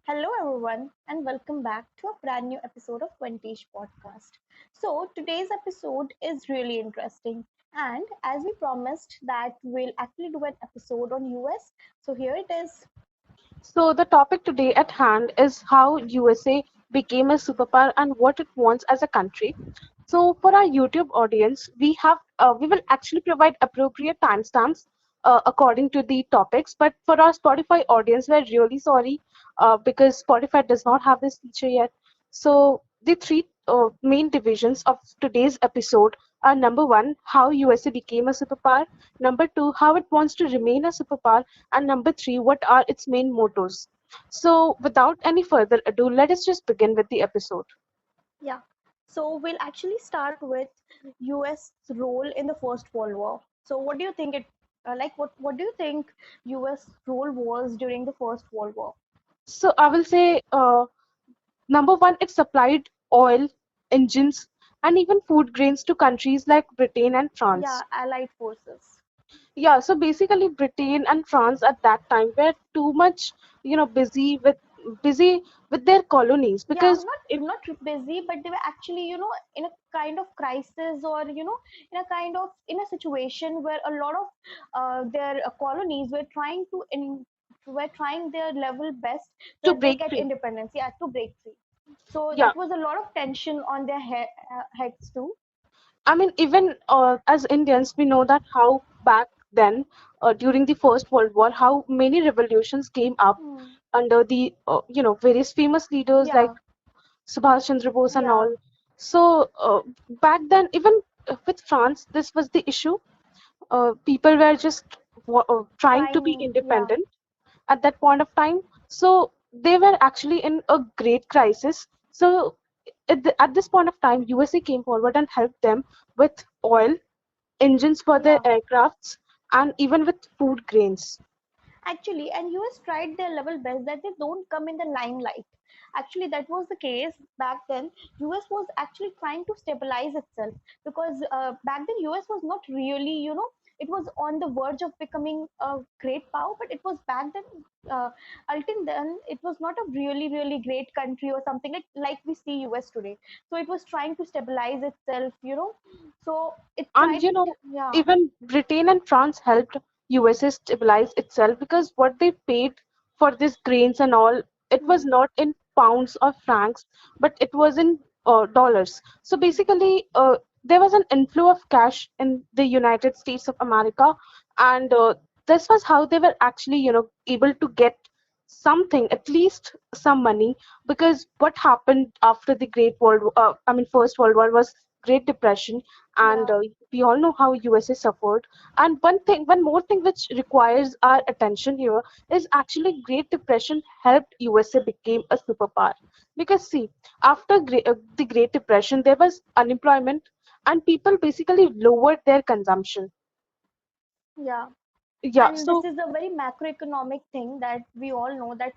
Hello, everyone, and welcome back to a brand new episode of Vintage Podcast. So, today's episode is really interesting, and as we promised that we'll actually do an episode on US, so here it is. So the topic today at hand is how USA became a superpower and what it wants as a country. So for our YouTube audience, we will actually provide appropriate timestamps according to the topics. But for our Spotify audience, we're really sorry because Spotify does not have this feature yet. So the three main divisions of today's episode are number one, how USA became a superpower, number two, how it wants to remain a superpower, and number three, what are its main mottos. So without any further ado, let us just begin with the episode. Yeah. So, we'll actually start with US role in the First World War. So, what do you think what do you think US role was during the First World War? So I will say number one, it supplied oil, engines, and even food grains to countries like Britain and France. Yeah, Allied forces. Yeah, so basically Britain and France at that time were too much, busy with their colonies Yeah, because if not busy, but they were actually in a kind of crisis, or in a kind of in a situation where a lot of their colonies were were trying their level best so to that they break get free. independence, yeah, to break free. So Yeah, that was a lot of tension on their heads too. I mean, even as Indians, we know that how back then, during the First World War, how many revolutions came up Hmm. under the, various famous leaders like Yeah, Subhash Chandra Bose and yeah, all. So back then, even with France, this was the issue. People were just trying to be trying, yeah. independent at that point of time. So they were actually in a great crisis. So at this point of time, USA came forward and helped them with oil, engines for their Yeah, aircrafts, and even with food grains. actually, and US tried their level best that they don't come in the limelight. Actually, that was the case back then. US was actually trying to stabilize itself because back then US was not really, it was on the verge of becoming a great power, but it was back then. Until then, it was not a really, really great country or something like we see US today. So it was trying to stabilize itself. So it And tried, yeah, even Britain and France helped USA stabilize itself because what they paid for these grains and all, it was hmm, not in pounds or francs, but it was in dollars. So basically, there was an inflow of cash in the United States of America, and this was how they were actually, able to get something, at least some money, because what happened after the First World War was Great Depression, and yeah. we all know how USA suffered. And one more thing which requires our attention here is actually Great Depression helped USA became a superpower. Because see, after the Great Depression, there was unemployment, and people basically lowered their consumption. Yeah, Yeah, and this so is a very macroeconomic thing that we all know that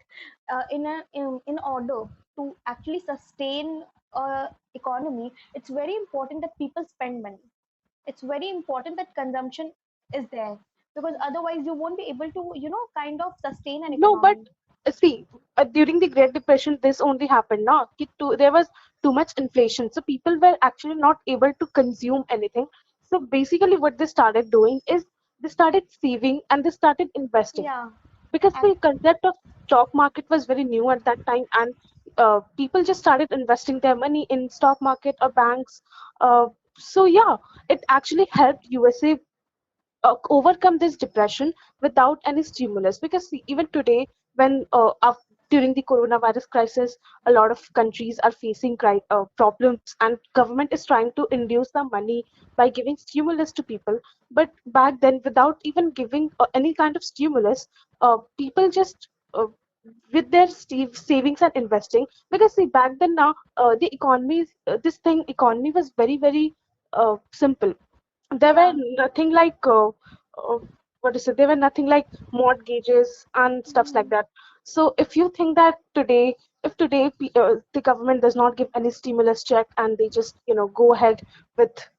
in order to actually sustain a economy, it's very important that people spend money. It's very important that consumption is there, because otherwise you won't be able to kind of sustain an no, but economy. see, during the Great Depression, this only happened now. There was too much inflation, so people were actually not able to consume anything. So basically, what they started doing is they started saving and they started investing Yeah, because and the concept of stock market was very new at that time, and people just started investing their money in stock market or banks. So yeah, it actually helped USA overcome this depression without any stimulus. Because see, even today, when during the coronavirus crisis, a lot of countries are facing problems, and government is trying to induce the money by giving stimulus to people. But back then, without even giving any kind of stimulus, people just with their savings and investing. Because see, back then now, the economy, this thing economy was very simple. There were yeah. nothing like what is it? There were nothing like mortgages and stuffs like Mhm. that. So if you think that today, if today the government does not give any stimulus check and they just go ahead with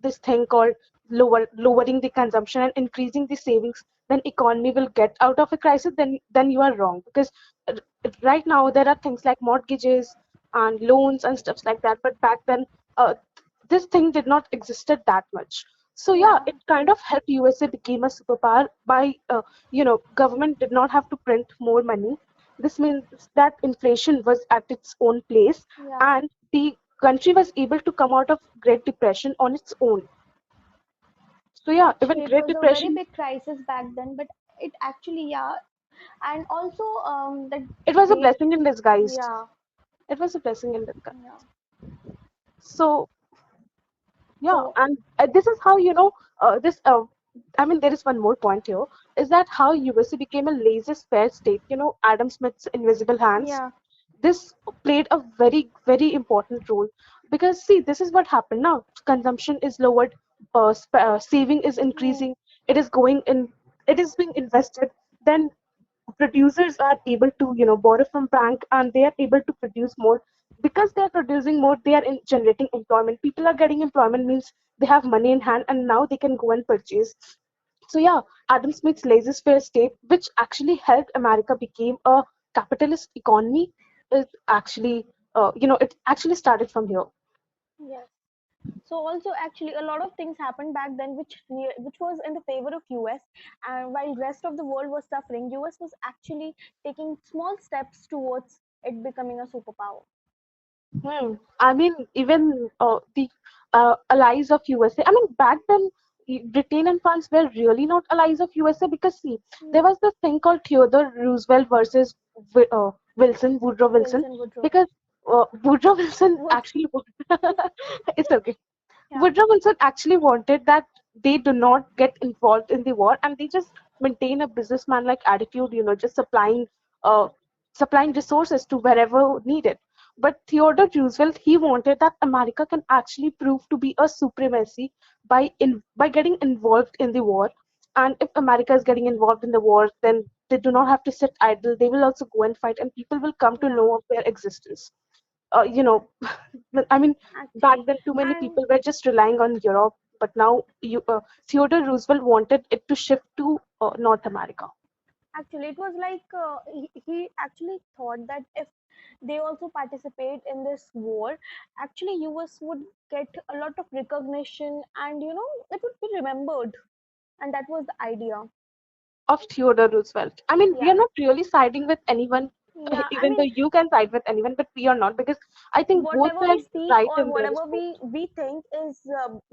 this thing called lowering the consumption and increasing the savings, then economy will get out of a crisis. Then you are wrong because right now there are things like mortgages and loans and stuff like that, but back then this thing did not existed that much. So yeah, Yeah, it kind of helped USA became a superpower by government did not have to print more money. This means that inflation was at its own place, yeah. and the country was able to come out of Great Depression on its own. So yeah, even Actually, it Great was a very Depression, big crisis back then, but it actually, yeah, and also that it was a great, blessing in disguise. yeah, It was a blessing in disguise. yeah. So yeah, So and this is how this. I mean, there is one more point here. Is that how USA became a laissez-faire state? Adam Smith's invisible hands. yeah, This played a very, very important role because see, this is what happened now. Consumption is lowered, saving is mm, increasing. It is going in. It is being invested. Then producers are able to borrow from bank and they are able to produce more because they are producing more. They are generating employment. People are getting employment means they have money in hand and now they can go and purchase. So yeah, Adam Smith's laissez-faire state, which actually helped America become a capitalist economy, is actually it actually started from here. yes. So also actually a lot of things happened back then which was in the favor of US, and while rest of the world was suffering, US was actually taking small steps towards it becoming a superpower. I mean, even the allies of USA. I mean, back then, Britain and France were really not allies of USA because, see, there Yeah. was this thing called Theodore Roosevelt versus Wilson, Woodrow Wilson, Wilson Woodrow. because Woodrow Wilson Wood actually, it's okay. yeah, Woodrow Wilson actually wanted that they do not get involved in the war and they just maintain a businessman-like attitude, just supplying resources to wherever needed. But Theodore Roosevelt, he wanted that America can actually prove to be a supremacy by getting involved in the war. And if America is getting involved in the war, then they do not have to sit idle. They will also go and fight, and people will come to yeah, know of their existence. You know, I mean, back actually. then too many And people were just relying on Europe, but now Theodore Roosevelt wanted it to shift to North America. actually it was like he actually thought that if they also participate in this war, actually US would get a lot of recognition, and it would be remembered, and that was the idea. Of Theodore Roosevelt. I mean, we are Yeah, not really siding with anyone, yeah, I even mean, though you can side with anyone, but we are not because I think both whatever were we speak right or in their whatever respect. we think is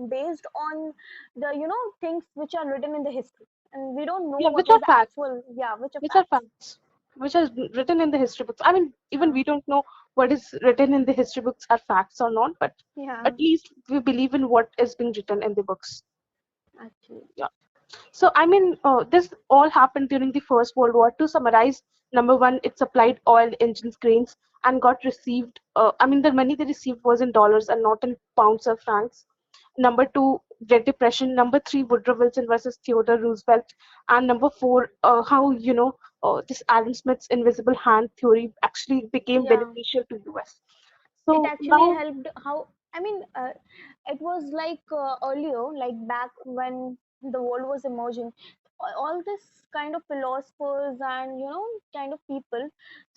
based on the things which are written in the history, and we don't know Yeah, what which is are the facts, actual, yeah, which are which are facts. facts, which are written in the history books. I mean, even Yeah, we don't know what is written in the history books are facts or not, but yeah, at least we believe in what is being written in the books. actually, Yeah. So, I mean, this all happened during the First World War. To summarize, number one, it supplied oil, engines, grains, and got received. I mean, the money they received was in dollars and not in pounds or francs. Number two, Great Depression. Number three, Woodrow Wilson versus Theodore Roosevelt. And number four, how, this Adam Smith's invisible hand theory actually became yeah. beneficial to US. It So actually now, helped how, I mean, it was like earlier, like back when the world was emerging, all this kind of philosophers and kind of people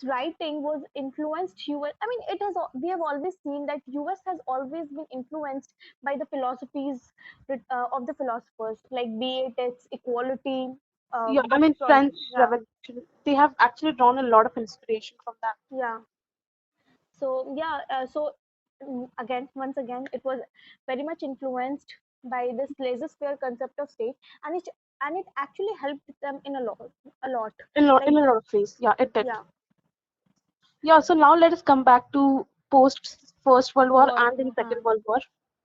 writing was influenced us. I mean, we have always seen that US has always been influenced by the philosophies of the philosophers, like be it its equality, yeah, I the mean, French yeah, Revolution, they have actually drawn a lot of inspiration from that. yeah. So yeah, again, once again, it was very much influenced by this laissez-faire concept of state, and it actually helped them in a lot. In Like, a lot of ways, yeah, it did. yeah, Yeah, so now let us come back to post First World War World and in War, Second World War.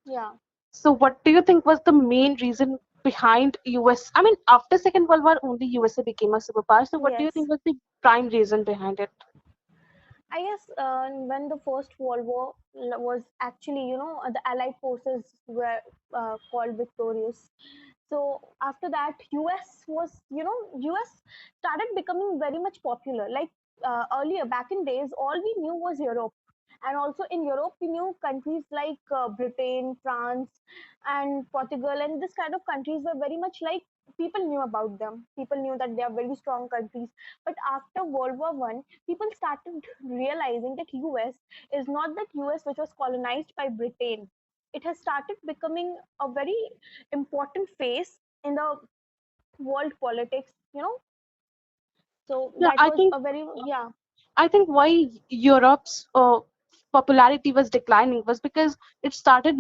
yeah, So what do you think was the main reason behind US? I mean, after Second World War, only USA became a superpower. So what do you yes. think was the prime reason behind it? I guess when the First World War was actually, the Allied forces were called victorious. So after that, US started becoming very much popular. Like earlier, back in days, all we knew was Europe. And also in Europe, we knew countries like Britain, France, and Portugal, and this kind of countries were very much like people knew about them. People knew that they are very strong countries. But after World War I, people started realizing that US is not that US which was colonized by Britain. It has started becoming a very important face in the world politics, so Yeah, that was a very, yeah, I think why Europe's popularity was declining was because it started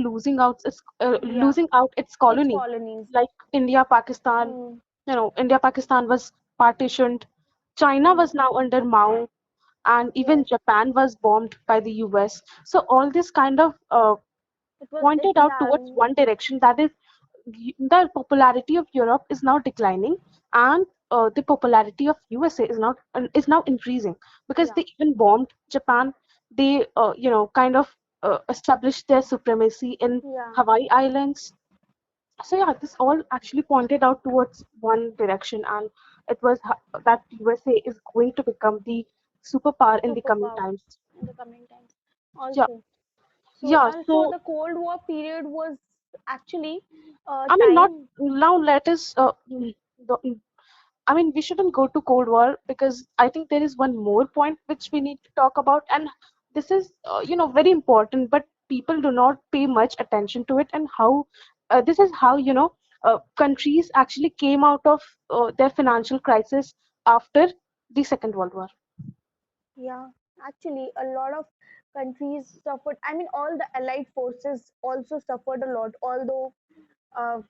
yeah, losing out its its colony, colonies. like India, Pakistan. Hmm. India, Pakistan was partitioned. China Hmm. was now under Mao, and even Yes, Japan was bombed by the US. So all this kind of it was it, pointed out yeah, towards one direction, that is the popularity of Europe is now declining, and the popularity of USA is now increasing because yeah, they even bombed Japan. They kind of established their supremacy in yeah, Hawaii Islands. So yeah, this all actually pointed out towards one direction, and it was that USA is going to become the superpower in the coming superpower times. in the coming times Yeah, also. So yeah. also So the Cold War period was actually a I mean, not time. now. Let us. The, I mean, we shouldn't go to Cold War because I think there is one more point which we need to talk about, and this is, very important, but people do not pay much attention to it, and how this is how, countries actually came out of their financial crisis after the Second World War. Yeah, actually, a lot of countries suffered. I mean, all the allied forces also suffered a lot, although uh,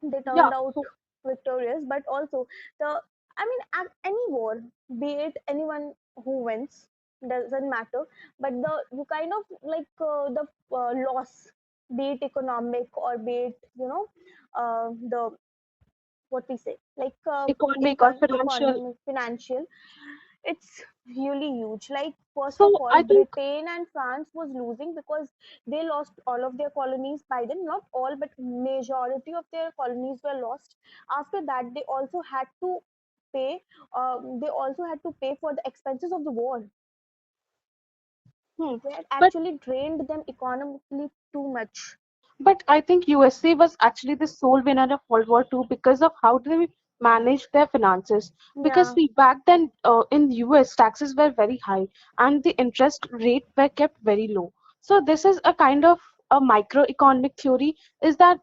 they Yeah. turned out So victorious. But also, the I mean, any war, be it anyone who wins, doesn't matter. But the you kind of like the loss, be it economic or be it the what we say like economic or financial. economic financial, it's really huge. Like first of So all, I think, Britain and France was losing because they lost all of their colonies by then. Not all, but majority of their colonies were lost. After that, they also had to pay. They also had to pay for the expenses of the war. hmm, They had but actually drained them economically too much. But I think USA was actually the sole winner of World War II because of how they managed their finances. Because Yeah, see, back then in US, taxes were very high and the interest rate were kept very low. So this is a kind of a microeconomic theory. Is that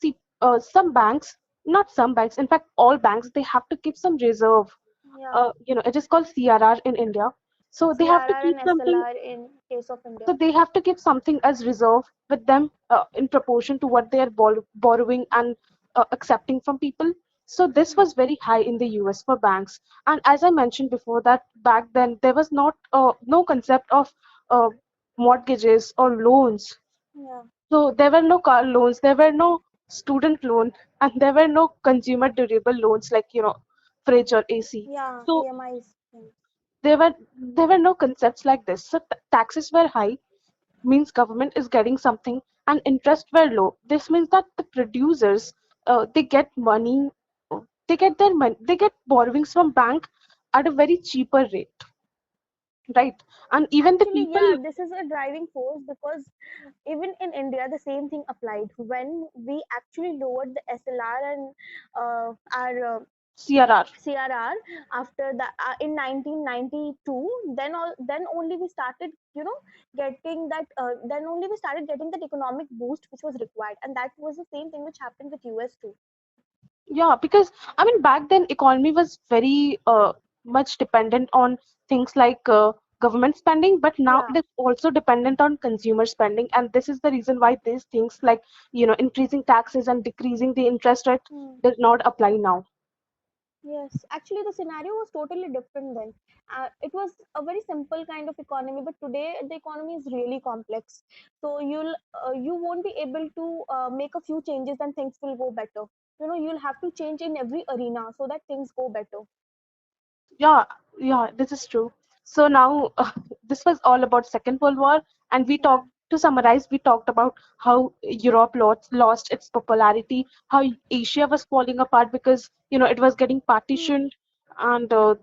see, some banks, not some banks, in fact, all banks, they have to keep some reserve. yeah. It is called CRR in India. So they have to CRR keep and something, SLR in case of so India. they have to keep something as reserve with them in proportion to what they are borrowing and accepting from people. So this was very high in the US for banks. And as I mentioned before, that back then there was not no concept of uh, mortgages or loans. Yeah, So there were no car loans, there were no student loan, and there were no consumer durable loans like fridge or AC. yeah, So EMIs. there were no concepts like this. So taxes were high, means government is getting something, and interest were low. This means that the producers they get money, they get borrowings from bank at a very cheaper rate, right? And even the Actually, people, yeah, this is a driving force because even in India, the same thing applied. When we actually lowered the SLR and our CRR. CRR after the in 1992, then only we started, getting that. Then only we started getting that economic boost which was required, and that was the same thing which happened with US too. Yeah, because I mean back then economy was very much dependent on things like government spending, but now Yeah. it is also dependent on consumer spending, and this is the reason why these things like increasing taxes and decreasing the interest rate Hmm. does not apply now. Yes, actually, the scenario was totally different then. It was a very simple kind of economy, but today the economy is really complex. So you won't be able to make a few changes and things will go better. You'll have to change in every arena so that things go better. Yeah, yeah, this is true. So now this was all about Second World War, and we Yeah, talked to summarize, we talked about how Europe lost its popularity, how Asia was falling apart because it was getting Hmm. partitioned, and the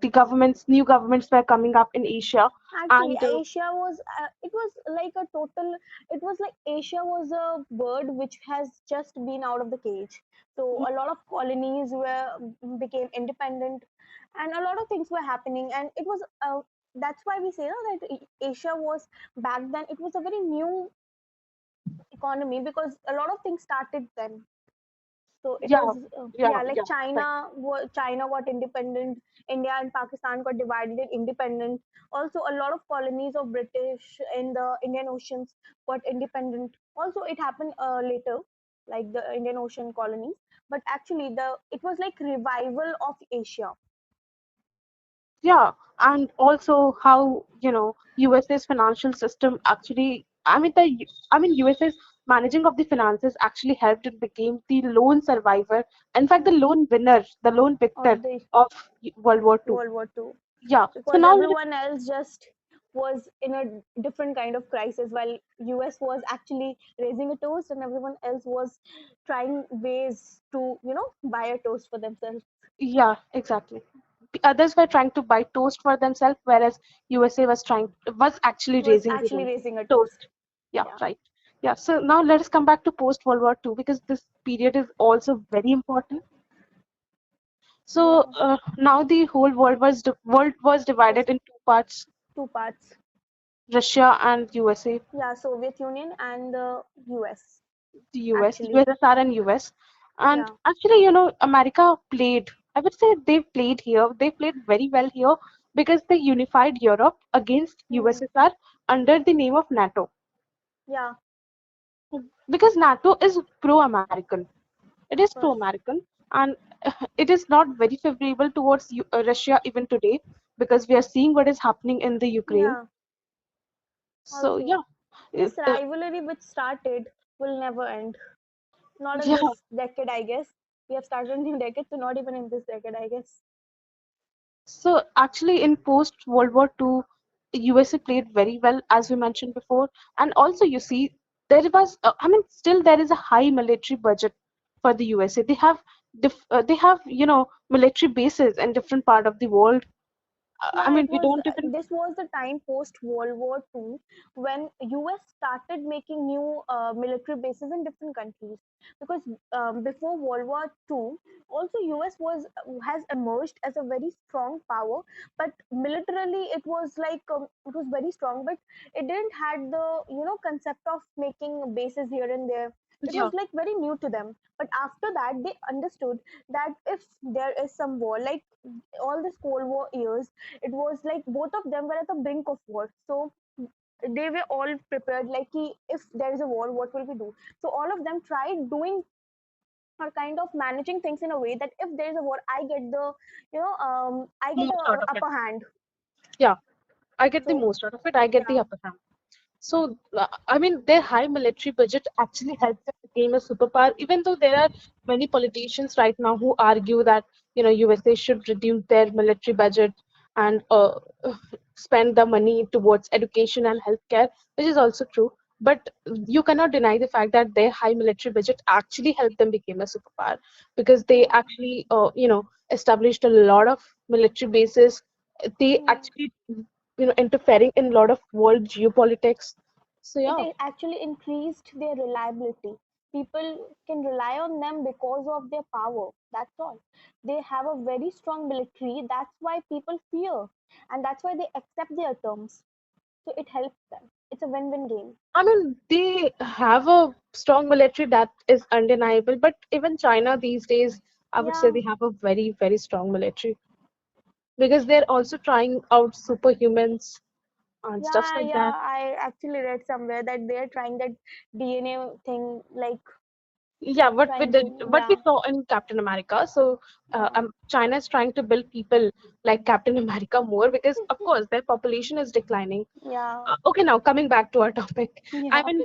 new governments were coming up in Asia, Actually, and Asia was it was like a total. It was like Asia was a bird which has just been out of the cage. So a lot of colonies were became independent, and a lot of things were happening. And it was that's why we say, no, that Asia was back then. It was a very new economy because a lot of things started then. So it yeah, was yeah, yeah, like yeah, right. China got independent, India and Pakistan got divided and independent. Also, a lot of colonies of British in the Indian Oceans got independent. Also, it happened later, like the Indian Ocean colonies. But actually, the it was like revival of Asia. Yeah, and also how, USA's financial system actually, I mean USA's managing of the finances actually helped it became the lone survivor, in fact the Yeah, lone winner, the lone victor of the of World War II. World War II, Yeah. So because now let's everyone else just was in a different kind of crisis while US was actually raising a toast and everyone else was trying ways to, buy a toast for themselves. yeah, exactly. The others were trying to buy toast for themselves, whereas USA was actually Was raising the actually raising a toast. toast. Yeah, Yeah. right. Yeah. So now let us come back to post World War II because this period is also very important. So Yeah. now the whole world was Was divided in two parts, two parts. Russia and USA, Yeah, Soviet Union and the US the US, actually. USSR and US. And Yeah. actually, America played, I would say they played here, they played very well here because they unified Europe against Hmm. USSR under the name of NATO. Yeah, Because NATO is pro-American. It is of course. pro-American, and it is not very favorable towards Russia even today because we are seeing what is happening in the Ukraine. Yeah, So also. yeah, This uh, rivalry which started will never end. Not in yeah. this decade, I guess. We have started a new decade, so not even in this decade, I guess. So actually, in post World War II, USA played very well, as we mentioned before, and also you see still there is a high military budget for the USA. They have military bases in different part of the world. Yeah, it We was. don't even. This was the time post World War II when US started making new military bases in different countries. Because before World War II, also US was has emerged as a very strong power, but militarily it was very strong, but it didn't had the concept of making bases here and there. It Yeah. was like very new to them. But after that, they understood that if there is some war, like all this Cold War years, it was like both of them were at the brink of war. So they were all prepared, like if there is a war, what will we do? So all of them tried doing or kind of managing things in a way that if there is a war, I get the I get Most out a of it. upper hand. Yeah, I get the So most out of it. I get the yeah, upper hand. So, their high military budget actually helped them become a superpower, even though there are many politicians right now who argue that, USA should reduce their military budget and spend the money towards education and healthcare, which is also true. But you cannot deny the fact that their high military budget actually helped them become a superpower because they yeah, actually, established a lot of military bases. They yeah. actually, interfering in a lot of world geopolitics. So It yeah, actually increased their reliability. People can rely on them because of their power. That's all. They have a very strong military. That's why people fear, and that's why they accept their terms. So it helps them. It's a win-win game. they have a strong military that is undeniable, but even China these days, I would say Yeah, they have a very, very strong military because they're also trying out superhumans and stuff yeah, like yeah. that. I actually read somewhere that they're trying that DNA thing, like Yeah, trying to, what we yeah, saw in Captain America. So yeah, China is trying to build people like Captain America more because, of course, their population is declining. yeah, Okay, now coming back to our topic, I yeah, mean,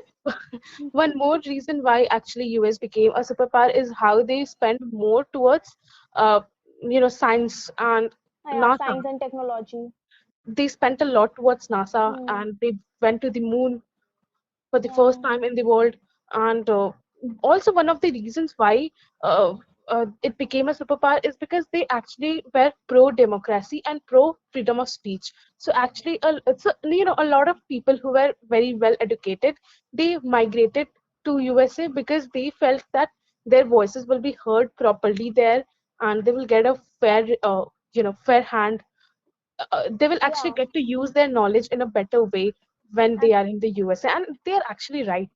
one more reason why actually US became a superpower is how they spend more towards, uh, science and yeah. NASA. Science and technology. They spent a lot towards NASA Hmm. and they went to the moon for the first Yeah, time in the world. And also one of the reasons why uh, it became a superpower is because they actually were pro democracy and pro freedom of speech. So actually, it's a lot of people who were very well educated, they migrated to USA because they felt that their voices will be heard properly there, and they will get a fair hand. They will actually Yeah, get to use their knowledge in a better way when they and are in the USA, and they are actually right.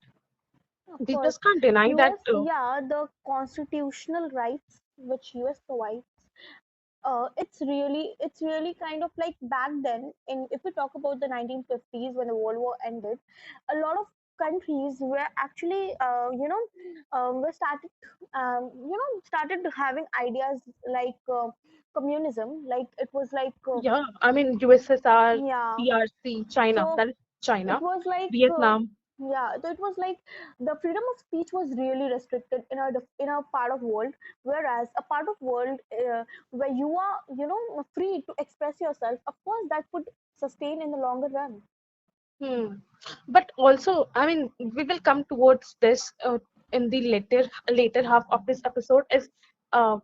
of They course, just can't deny that. US, yeah, the constitutional rights which US provides, it's really kind of like back then. In if we talk about the 1950s when the World War ended, a lot of countries were actually, were started having ideas like communism. Like it was like, Yeah, I mean USSR, yeah. PRC, China, So that is it China, was like, Vietnam. yeah, so it was like the freedom of speech was really restricted in a part of world, whereas a part of world where you are, free to express yourself. Of course, that would sustain in the longer run. Hmm. But also, I mean, we will come towards this in the later half of this episode is uh,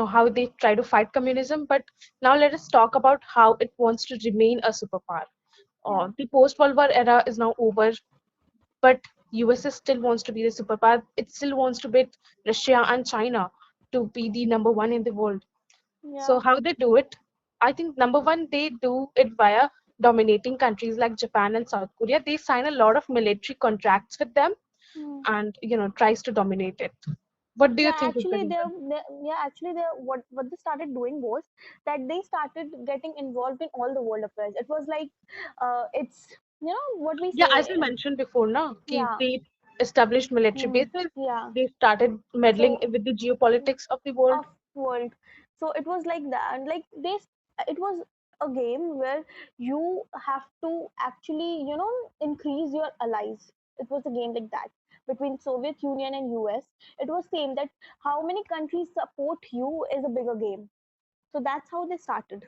how they try to fight communism. But now let us talk about how it wants to remain a superpower. Yeah, The post-World War era is now over, but USA still wants to be the superpower. It still wants to beat Russia and China to be the number one in the world. So yeah, how they do it? I think number one, they do it via dominating countries like Japan and South Korea. They sign a lot of military contracts with them mm. and tries to dominate it. What do you Yeah. think is the Actually, reason? yeah, actually, they what they started doing was that they started getting involved in all the world affairs. It was like, it's what we Yeah, as say. I mentioned before, now Yeah. they established military Hmm. bases. Yeah. They started meddling So with the geopolitics of the world. of world. So it was like that, and like this, it was a game where you have to actually, increase your allies. It was a game like that between Soviet Union and US. It was same that how many countries support you is a bigger game. So that's how they started.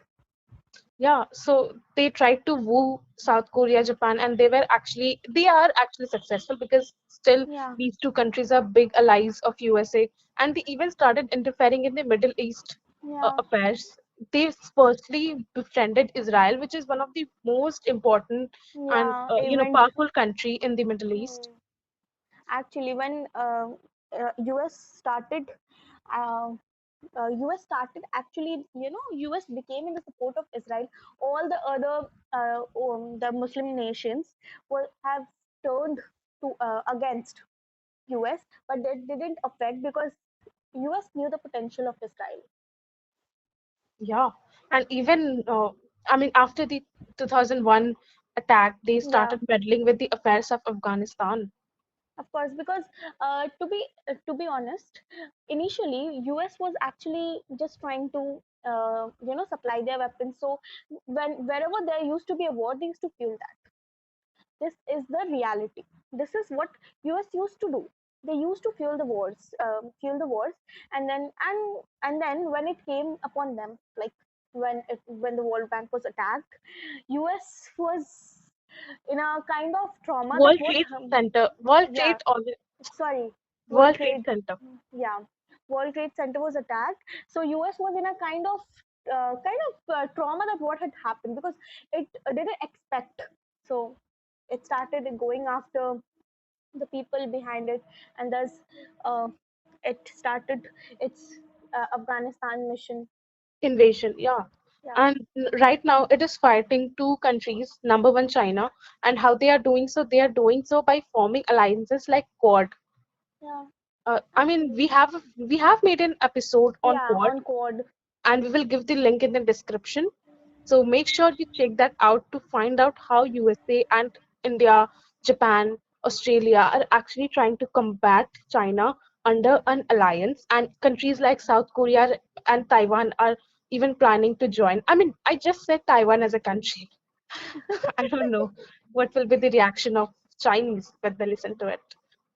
Yeah, so they tried to woo South Korea, Japan, and they are actually successful because still Yeah. these two countries are big allies of USA, and they even started interfering in the Middle East Yeah. affairs. They firstly befriended Israel, which is one of the most important and Yeah. Event. powerful country in the Middle East. Hmm. Actually, when US started, uh, US started actually, US became in the support of Israel. All the other the Muslim nations will have turned to against US, but that didn't affect because US knew the potential of Israel. Yeah, and even I mean after the 2001 attack, they Yeah, started meddling with the affairs of Afghanistan. of course, because to be honest, initially US was actually just trying to supply their weapons. So wherever there used to be a war, they used to fuel that. This is the reality. This is what US used to do. They used to fuel the wars, and then when it came upon them, like when the World Bank was attacked, US was in a kind of trauma that World what Trade Center, World yeah, Trade Organ, sorry, World World Trade Trade, Center. yeah, World Trade Center was attacked. So US was in a kind of trauma that what had happened because it didn't expect. So it started going after the people behind it, and thus uh, it started its Afghanistan mission. Invasion, yeah. Yeah, And right now it is fighting two countries, number one China, and how they are doing so, they are doing so by forming alliances like Quad. yeah, I mean, actually, we have made an episode on yeah, Quad, on Quad. and we will give the link in the description. So make sure you check that out to find out how USA and India, Japan, Australia are actually trying to combat China under an alliance, and countries like South Korea and Taiwan are even planning to join. I mean, I just said Taiwan as a country. I don't know what will be the reaction of Chinese when they listen to it.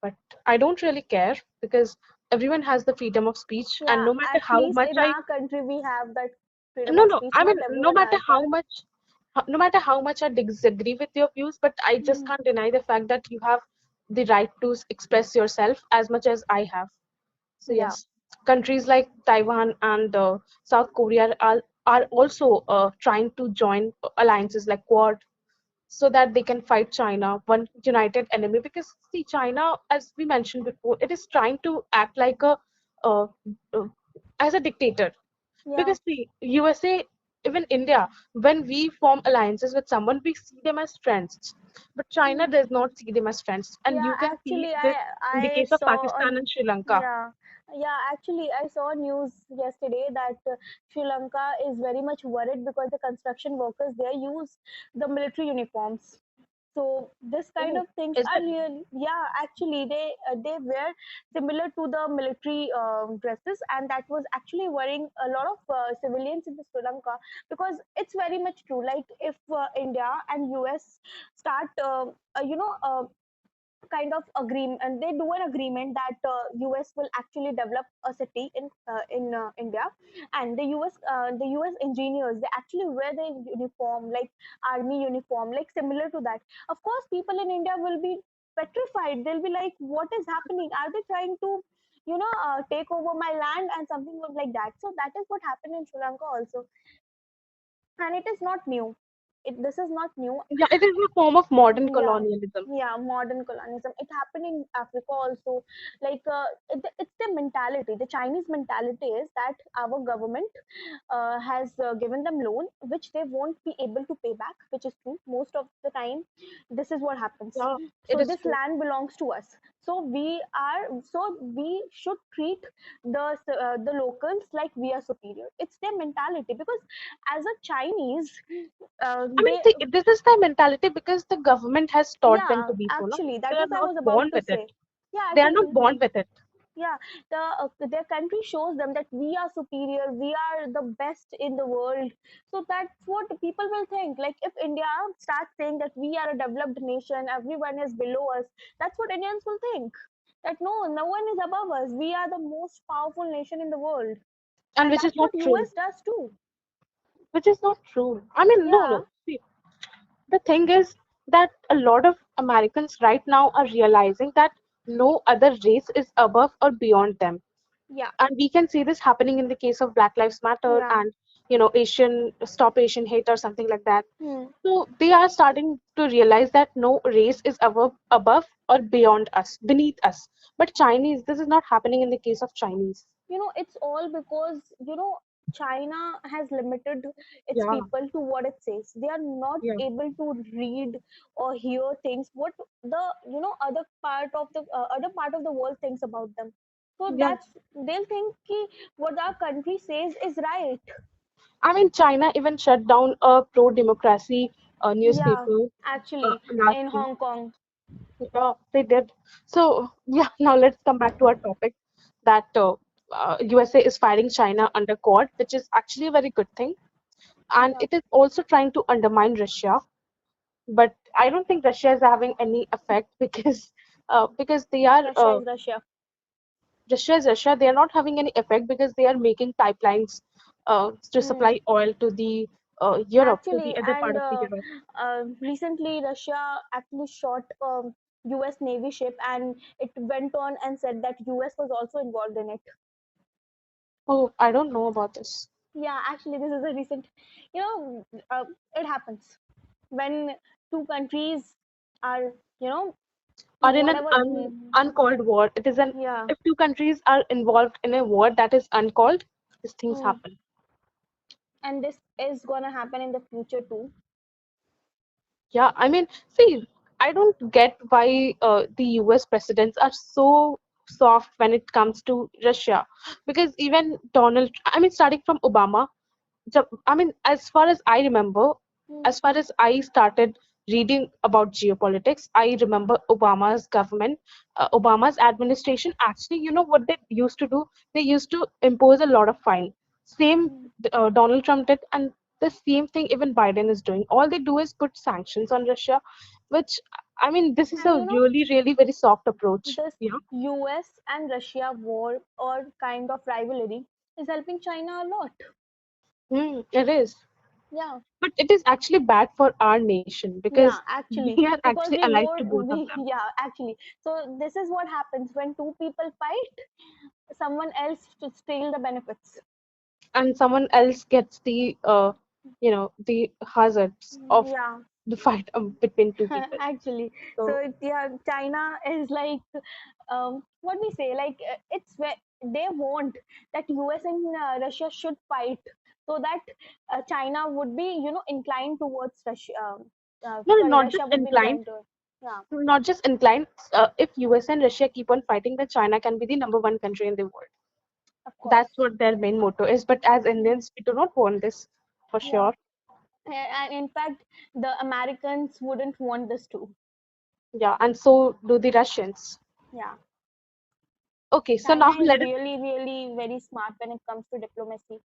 But I don't really care because everyone has the freedom of speech, and Yeah, no matter at how least much in I our country we have that freedom no, of no. speech. I mean, Not everyone has that. no matter how much I disagree with your views, but I just Mhm. can't deny the fact that you have the right to express yourself as much as I have. So Yeah, yes. Countries like Taiwan and South Korea are also trying to join alliances like Quad so that they can fight China, one united enemy. Because see, China, as we mentioned before, it is trying to act like a uh, uh, as a dictator. Yeah. Because see, USA, even India, when we form alliances with someone, we see them as friends. But China Hmm. does not see them as friends, and Yeah, you can see actually, this I in the I case of saw Pakistan on and Sri Lanka. yeah, yeah, actually I saw news yesterday that Sri Lanka is very much worried because the construction workers there use the military uniforms. So this kind Oh, of things is are it? really, yeah, actually they wear similar to the military dresses, and that was actually worrying a lot of civilians in the Sri Lanka, because it's very much true. Like if India and US start kind of agreement, and they do an agreement that US will actually develop a city in India, and the US engineers, they actually wear their uniform like army uniform, like similar to that. Of course, people in India will be petrified. They'll be like, "What is happening? Are they trying to?" Take over my land and something like that. So that is what happened in Sri Lanka also, and it is not new. This is not new. Yeah, it is a form of modern Yeah, colonialism. yeah, modern colonialism. It happened in Africa also. Like it's the mentality. The Chinese mentality is that our government has given them loan, which they won't be able to pay back, which is true. Most of the time, this is what happens. Yeah, it So is this true. land belongs to us. So we should treat the locals like we are superior. It's their mentality, because as a Chinese, I mean, they see, this is their mentality because the government has taught them yeah, to be so. No, actually, they that are was I not was about born to with it. say. Yeah, They are actually, not born with it. yeah, their country shows them that we are superior, we are the best in the world. So that's what people will think. Like if India starts saying that we are a developed nation, everyone is below us, that's what Indians will think. That no one is above us. We are the most powerful nation in the world, And and which is that's not what true. US does too. Which is not true. I mean, no, Yeah, no. See, the thing is that a lot of Americans right now are realizing that no other race is above or beyond them. yeah, And we can see this happening in the case of Black Lives Matter yeah. and, Asian Stop Asian Hate or something like that. Hmm. So they are starting to realize that no race is above or beyond us, beneath us. But Chinese, this is not happening in the case of Chinese. It's all because China has limited its Yeah, people to what it says. They are not yeah, able to read or hear things what the other part of the world thinks about them. So yeah. that's, they'll think ki what our country says is right. I mean, China even shut down a pro-democracy Yeah, newspaper actually, last in week. Hong Kong. Yeah, they did. So, yeah, now let's come back to our topic that USA is fighting China under Quad, which is actually a very good thing. And Yeah, it is also trying to undermine Russia. But I don't think Russia is having any effect because they are Russia is Russia. Russia is Russia. They are not having any effect because they are making pipelines to Hmm. supply oil to the Europe, to the Actually, other part and of the Europe. recently Russia actually shot US Navy ship, and it went on and said that US was also involved in it. Oh, I don't know about this. Yeah, actually, this is a recent, you know, it happens when two countries are, you know, Or in an whatever. uncalled war. It is an Yeah. if two countries are involved in a war that is uncalled, these things Hmm. happen. And this is gonna happen in the future too. Yeah, I mean, see, I don't get why the US presidents are so soft when it comes to Russia. Because even I mean, starting from Obama, I mean, as far as I remember, Hmm. as far as I started reading about geopolitics, I remember Obama's government, Obama's administration. Actually, you know what they used to do? They used to impose a lot of fine. Same Hmm. Donald Trump did, and the same thing even Biden is doing. All they do is put sanctions on Russia, which I mean, this is And a really, really very soft approach. this Yeah, US and Russia war or kind of rivalry is helping China a lot. it is. Yeah, But it is actually bad for our nation because yeah, actually, we are because actually we allied war, to both of we them. yeah, actually. So this is what happens when two people fight. someone else to steal the benefits. and someone else gets the the hazards of Yeah. the fight between two people. Actually, so So yeah, China is like, what we say, like, they want that US and Russia should fight, so that China would be, inclined towards Russia. no, Sorry, not just Russia would be inclined, inclined to. Yeah, not just inclined. If US and Russia keep on fighting, then China can be the number one country in the world. of That's course. what their main motto is. But as Indians, we do not want this for Yeah, sure. and in fact, the Americans wouldn't want this too. Yeah, and so do the Russians. Yeah, Okay, so China now is let us. really, really very smart when it comes to diplomacy.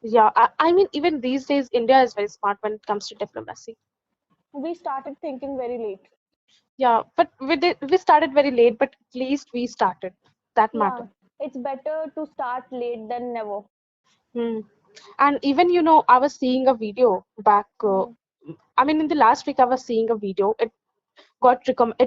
Yeah, I mean, even these days, India is very smart when it comes to diplomacy. We started thinking very late. Yeah, but we started very late, but at least we started. That Yeah, matters. it's better to start late than never. Hmm. And even, I was seeing a video back. Mm, I mean, in the last week, I was seeing a video. It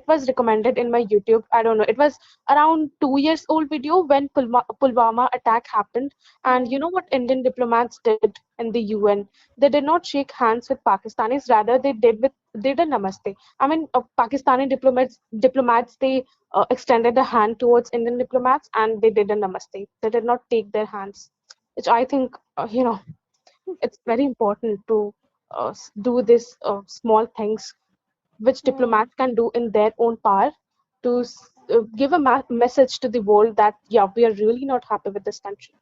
was recommended in my YouTube. I don't know. It was around 2 years old video when Pulwama attack happened. And you mm, know what Indian diplomats did in the UN? They did not shake hands with Pakistanis. Rather, they did namaste. I mean, Pakistani diplomats they extended a hand towards Indian diplomats and they did a namaste. They did not take their hands, which I think it's very important to do this small things which mm. diplomats can do in their own power to give a message to the world that yeah, we are really not happy with this country.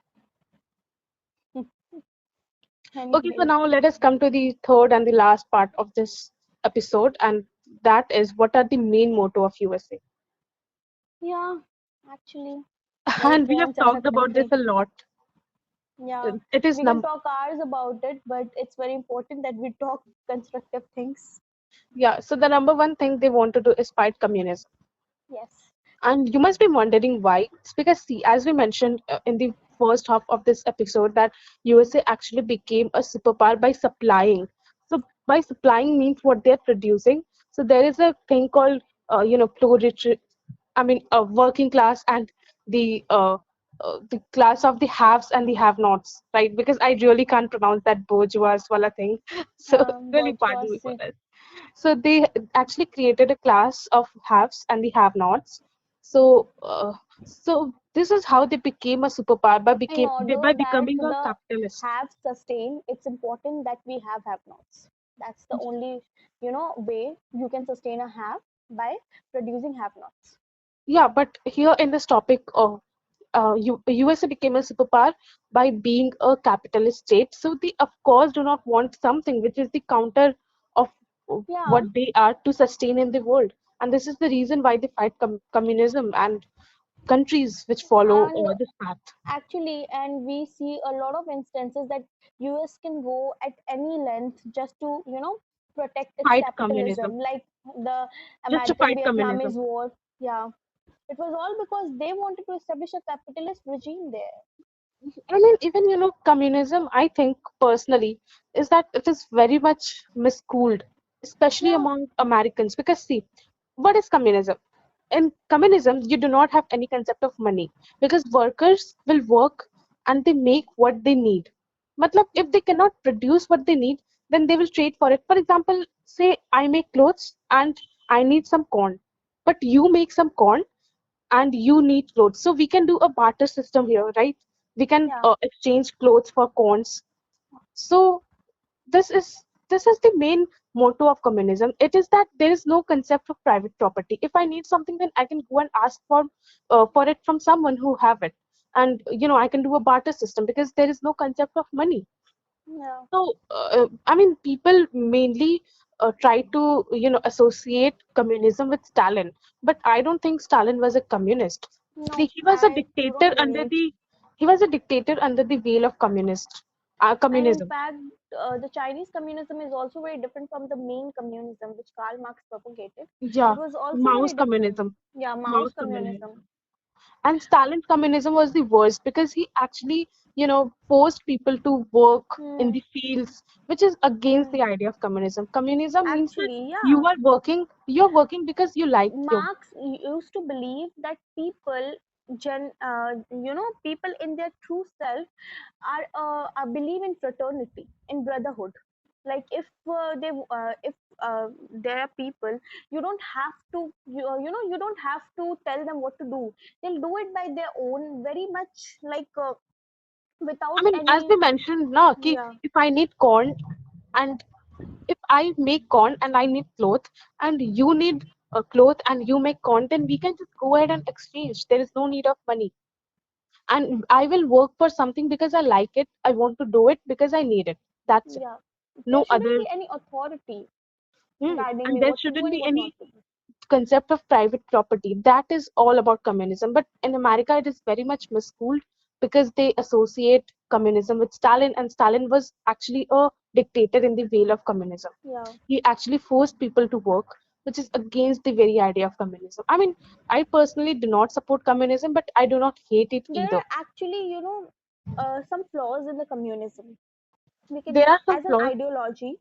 Okay, so Anyways, now let us come to the third and the last part of this episode, and that is what are the main motto of USA. yeah, actually, And help we have wants as a talked about this country. a lot. Yeah, It is we can num talk hours about it, but it's very important that we talk constructive things. Yeah, so the number one thing they want to do is fight communism. Yes. And you must be wondering why. It's because, see, as we mentioned in the first half of this episode, that USA actually became a superpower by supplying. So, by supplying means what they're producing. So, there is a thing called, I mean, working class and the class of the haves and the have-nots, right? Because I really can't pronounce that bourgeois wala thing. So, really pardon me for Bourgeoisie. that. So they actually created a class of haves and the have-nots. So this is how they became a superpower In by order that becoming a the capitalist. have sustain, it's important that we have nots. That's the only, way you can sustain a have, by producing have nots. Yeah, but here in this topic, USA became a superpower by being a capitalist state. So they, of course, do not want something which is the counter of Yeah, what they are to sustain in the world. And this is the reason why they fight communism and countries which follow and this path. actually, and we see a lot of instances that US can go at any length just to, protect its Fight communism, capitalism, like the just to American fight Vietnamese communism. war. Yeah, it was all because they wanted to establish a capitalist regime there. I mean, even communism, I think personally, is that it is very much misschooled, especially Yeah, among Americans. Because see, what is communism? In communism, you do not have any concept of money because workers will work and they make what they need. Matlab, if they cannot produce what they need, then they will trade for it. For example, say I make clothes and I need some corn, but you make some corn and you need clothes. So we can do a barter system here, right? We can yeah. exchange clothes for coins. So this is this is the main motto of communism. It is that there is no concept of private property. If I need something, then I can go and ask for it from someone who have it, and I can do a barter system because there is no concept of money. Yeah. So, I mean, people mainly try to, associate communism with Stalin, but I don't think Stalin was a communist. See, No, I don't believe. he was a dictator under the veil of And in communism. fact, the Chinese communism is also very different from the main communism which Karl Marx propagated. It Yeah, was also very Mao's different. communism, Yeah, Mao's Mao's communism. communism. And Stalin's communism was the worst because he actually, forced people to work in Hmm. the fields, which is against Hmm. the idea of communism. Communism means that Actually, yeah, you're working because you like your. Marx used to believe that people, people in their true self are believe in fraternity, in brotherhood. Like if there are people, you don't have to you don't have to tell them what to do. They'll do it by their own, very much like I without mean, as any. we mentioned, na, ki Yeah, if I need corn and if I make corn and I need cloth and you need a cloth and you make corn, then we can just go ahead and exchange. There is no need of money. And I will work for something because I like it. I want to do it because I need it. That's it. yeah, there No shouldn't other. be any authority guiding And me there what to do shouldn't and be what not any to do. concept of private property. That is all about communism. But in America, it is very much miscooled because they associate communism with Stalin, and Stalin was actually a dictator in the veil of communism. Yeah, He actually forced people to work, which is against the very idea of communism. I mean, I personally do not support communism, but I do not hate it there either. are actually some flaws in the communism. We can There are some as an flaws. ideology,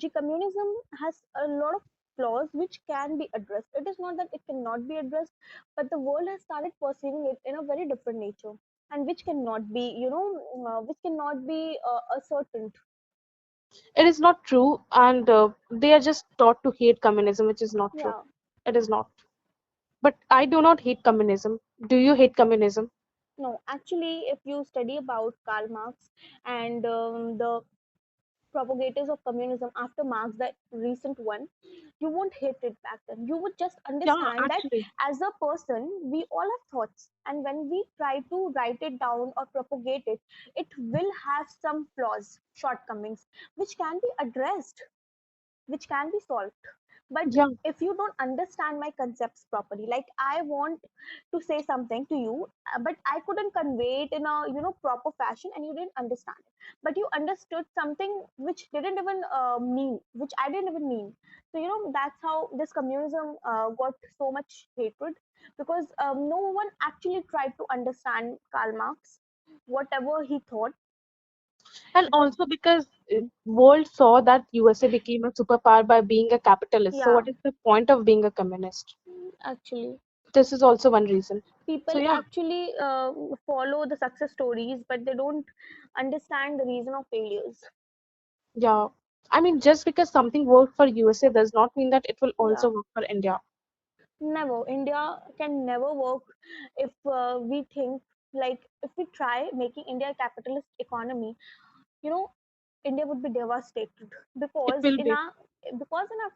communism has a lot of flaws which can be addressed. It is not that it cannot be addressed, but the world has started perceiving it in a very different nature, and which cannot be ascertained. It is not true, and they are just taught to hate communism, which is not true. Yeah. It is not. But I do not hate communism. Do you hate communism? No, actually, if you study about Karl Marx and the propagators of communism after Marx, the recent one, you won't hate it back then. You would just Yeah, understand that actually. as a person, we all have thoughts. And when we try to write it down or propagate it, it will have some flaws, shortcomings, which can be addressed, which can be solved. But Yeah. if you don't understand my concepts properly, like I want to say something to you, but I couldn't convey it in a proper fashion, and you didn't understand it, but you understood something which didn't even mean, which I didn't even mean. So that's how this communism got so much hatred, because no one actually tried to understand Karl Marx, whatever he thought. And It was, also because world saw that USA became a superpower by being a capitalist. So yeah, what is the point of being a communist? actually This is also one reason. So people yeah, actually follow the success stories, but they don't understand the reason of failures. yeah. I mean, just because something worked for USA does not mean that it will Yeah, also work for India. never. India can never work if we think, like, if we try making India a capitalist economy, you know India would be devastated, It because will in be. our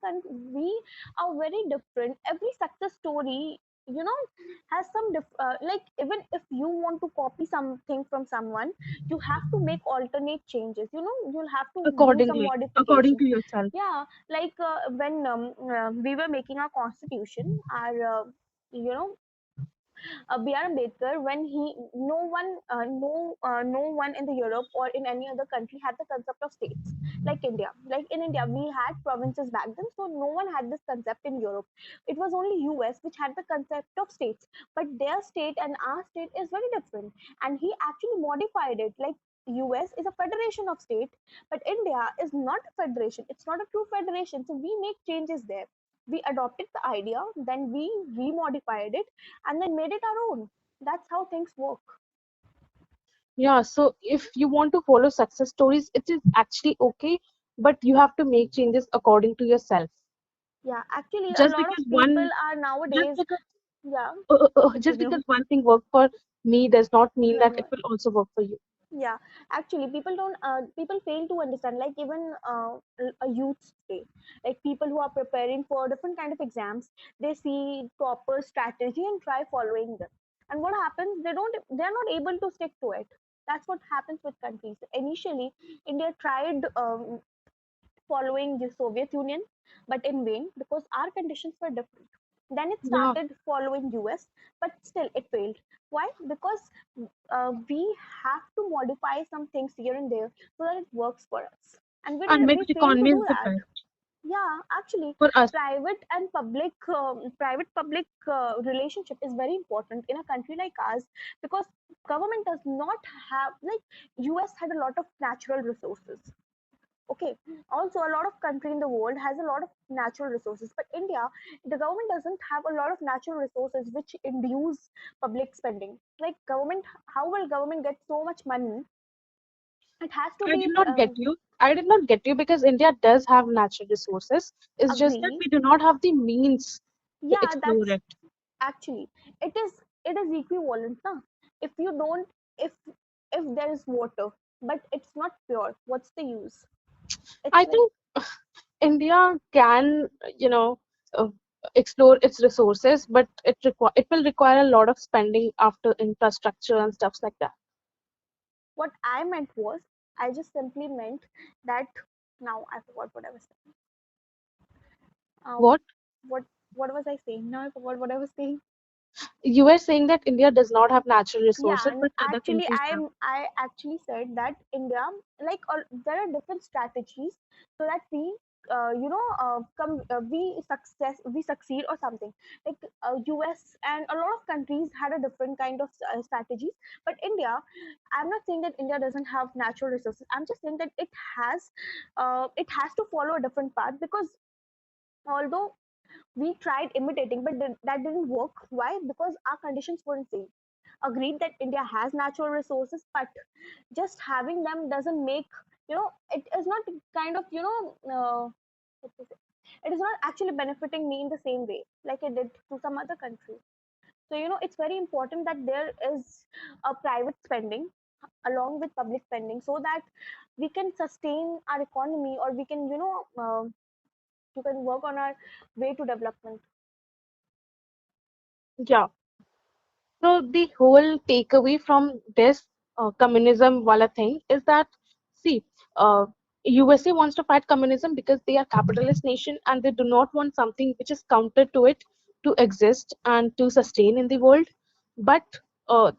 country we are very different. Every success story, you know, has some like, even if you want to copy something from someone, you have to make alternate changes. You'll have to do some According modification. to yourself. Yeah, like when we were making our constitution, our you know B.R. Ambedkar, when no one in the Europe or in any other country had the concept of states like India. Like in India, we had provinces back then, so no one had this concept in Europe. It was only US which had the concept of states, but their state and our state is very different. And he actually modified it. Like US is a federation of state, but India is not a federation. It's not a true federation. So we make changes there. We adopted the idea, then we remodified it, and then made it our own. That's how things work. Yeah, so if you want to follow success stories, it is actually okay, but you have to make changes according to yourself. Yeah, actually, a Just lot of because people one, are just nowadays. because, Yeah, just because continue. one thing worked for me does not mean No, that no. it will also work for you. Yeah, actually, people don't. People fail to understand. Like even a youth today, like people who are preparing for different kind of exams, they see proper strategy and try following them. And what happens? They don't. They are not able to stick to it. That's what happens with countries. Initially, India tried following the Soviet Union, but in vain, because our conditions were different. Then it Yeah, started following US, but still it failed. Why? Because we have to modify some things here and there so that it works for us, and and we mixed failed to economy do is the that. best Yeah, actually, for us. private public relationship is very important in a country like ours, because government does not have, like, US had a lot of natural resources. Okay. Also, a lot of country in the world has a lot of natural resources, but India, the government doesn't have a lot of natural resources which induce public spending. Like government, how will government get so much money? It has to I did be not get you. I did not get you because India does have natural resources. It's just that agree. we do not have the means to Yeah, explore that's it. actually it is equivalent, na? If you don't, if there is water, but it's not pure, what's the use? It's I like think India can, you know, uh, explore its resources, but it will require a lot of spending after infrastructure and stuff like that. what I meant was, I just simply meant that. Now I forgot what I was saying. Um, What? what what was I saying? Now I forgot what I was saying. You were saying that India does not have natural Yeah, resources, and but other actually, countries have. I actually said that India, like, there are different strategies so that we succeed or something. Like US and a lot of countries had a different kind of strategies, but India, I'm not saying that India doesn't have natural resources. I'm just saying that it has to follow a different path, because although we tried imitating, but that didn't work. Why? Because our conditions weren't same. Agreed that India has natural resources, but just having them doesn't make, it is not kind of, what to say, it is not actually benefiting me in the same way like it did to some other countries. So, it's very important that there is a private spending along with public spending, so that we can sustain our economy, or we can, you can work on our way to development. Yeah. So the whole takeaway from this communism wala thing is that, see, USA wants to fight communism because they are capitalist nation and they do not want something which is counter to it to exist and to sustain in the world. But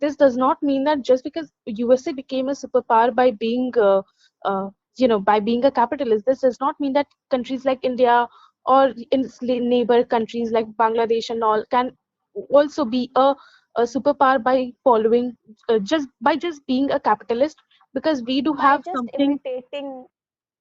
this does not mean that just because USA became a superpower by being, by being a capitalist, this does not mean that countries like India or in its neighbor countries like Bangladesh and all can also be a superpower by following just being a capitalist because we do By have just something. imitating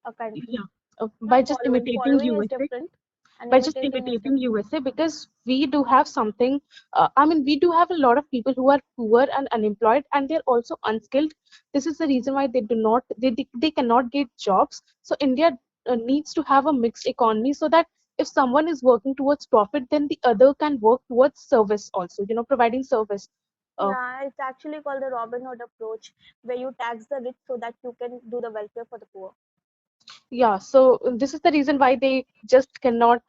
a country, Yeah, not by just following. imitating Following is USA, different, and by just imitating is imitating different. USA because we do have something. I mean, we do have a lot of people who are poor and unemployed, and they're also unskilled. This is the reason why they cannot get jobs. So India needs to have a mixed economy so that if someone is working towards profit, then the other can work towards service also. Providing service. Uh, Yeah, it's actually called the Robin Hood approach, where you tax the rich so that you can do the welfare for the poor. Yeah, so this is the reason why they just cannot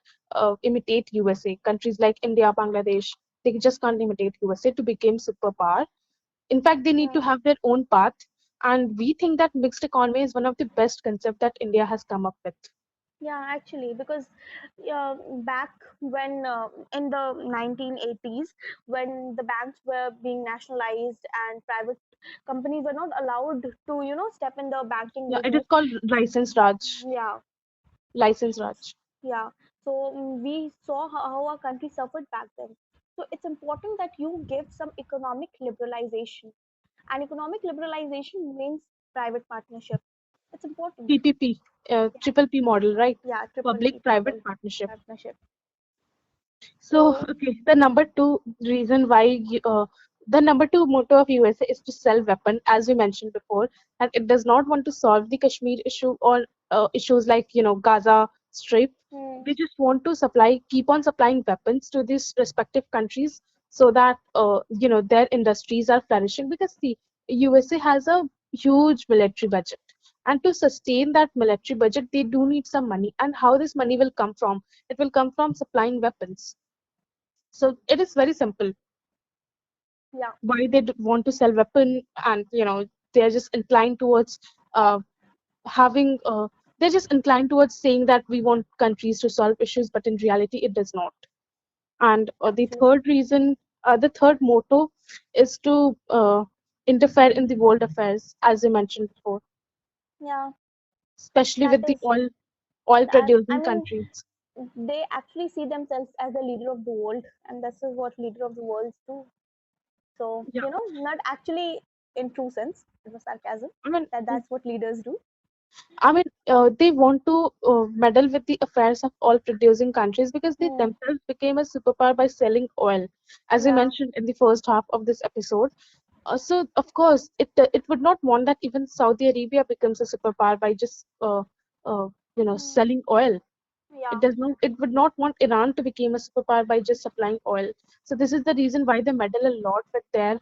imitate USA. Countries like India, Bangladesh, they just can't imitate USA to become superpower. In fact, they need to Hmm. have their own path. And we think that mixed economy is one of the best concept that India has come up with. Yeah, actually, because back when in the 1980s, when the banks were being nationalized and private companies were not allowed to, step in the banking Yeah, it is business. called license Raj. Yeah, License Raj. yeah. So we saw how our country suffered back then. So it's important that you give some economic liberalization, and economic liberalization means private partnership. It's important. PPP, Yeah, triple P model, right? yeah, triple P, Public-private people partnership. partnership. So, So okay, the number two motto of USA is to sell weapon, as we mentioned before, and it does not want to solve the Kashmir issue or issues like, Gaza Strip. hmm, They just want to keep on supplying weapons to these respective countries so that, their industries are flourishing because the USA has a huge military budget. And to sustain that military budget, they do need some money. And how this money will come from? It will come from supplying weapons. So it is very simple yeah, why they want to sell weapon, and they're just inclined towards uh, having. They're just inclined towards saying that we want countries to solve issues, but in reality, it does not. And actually, the third motto is to interfere in the world affairs, as I mentioned before, yeah, especially that with the is oil that. I producing mean, countries. they actually see themselves as the leader of the world, and this is what leader of the worlds do. So, Yeah, not actually in true sense. It was sarcasm. I mean, That's what leaders do. I mean, they want to meddle with the affairs of all producing countries because they Hmm. themselves became a superpower by selling oil, as you Yeah. mentioned in the first half of this episode. So, of course, it would not want that even Saudi Arabia becomes a superpower by just Hmm. selling oil. It Yeah. does not. It would not want Iran to become a superpower by just supplying oil. So this is the reason why they meddle a lot with their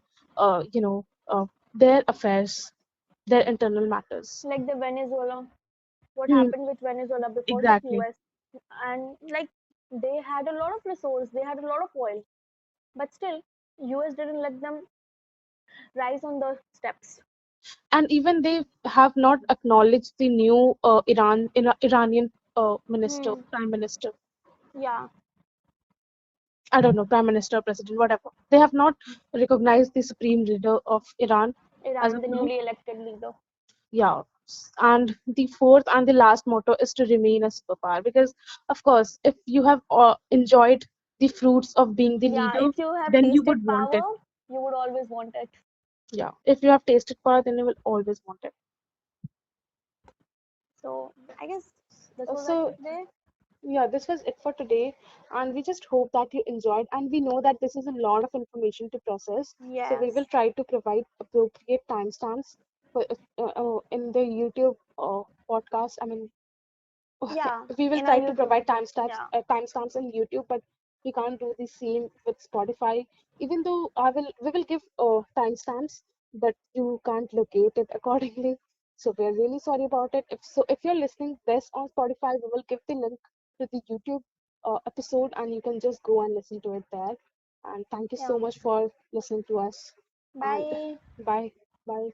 affairs, their internal matters. Like the Venezuela. What Hmm, happened with Venezuela because of exactly. US? And like they had a lot of resource, they had a lot of oil, but still US didn't let them rise on the steps. And even they have not acknowledged the new Iranian Hmm. prime minister. Yeah. I don't know, prime minister, president, whatever. They have not recognized the supreme leader of Iran as Iran, of the now. newly elected leader. Yeah. And the fourth and the last motto is to remain a superpower because, of course, if you have enjoyed the fruits of being the Yeah, leader, if you have then you would tasted want it. power, you would always want it. Yeah. If you have tasted power, then you will always want it. So I guess this was it for So today. yeah, this was it for today, and we just hope that you enjoyed. And we know that this is a lot of information to process, so we Yes. will try to provide appropriate timestamps in the YouTube podcast. I mean, Yeah, we will in our try to YouTube. provide Yeah. timestamps in YouTube, but we can't do the same with Spotify. Even though we will give timestamps, but you can't locate it accordingly. So we're really sorry about it. If you're listening this on Spotify, we will give the link to the YouTube episode, and you can just go and listen to it there. And thank you Yeah. so much for listening to us. And Bye. bye, bye.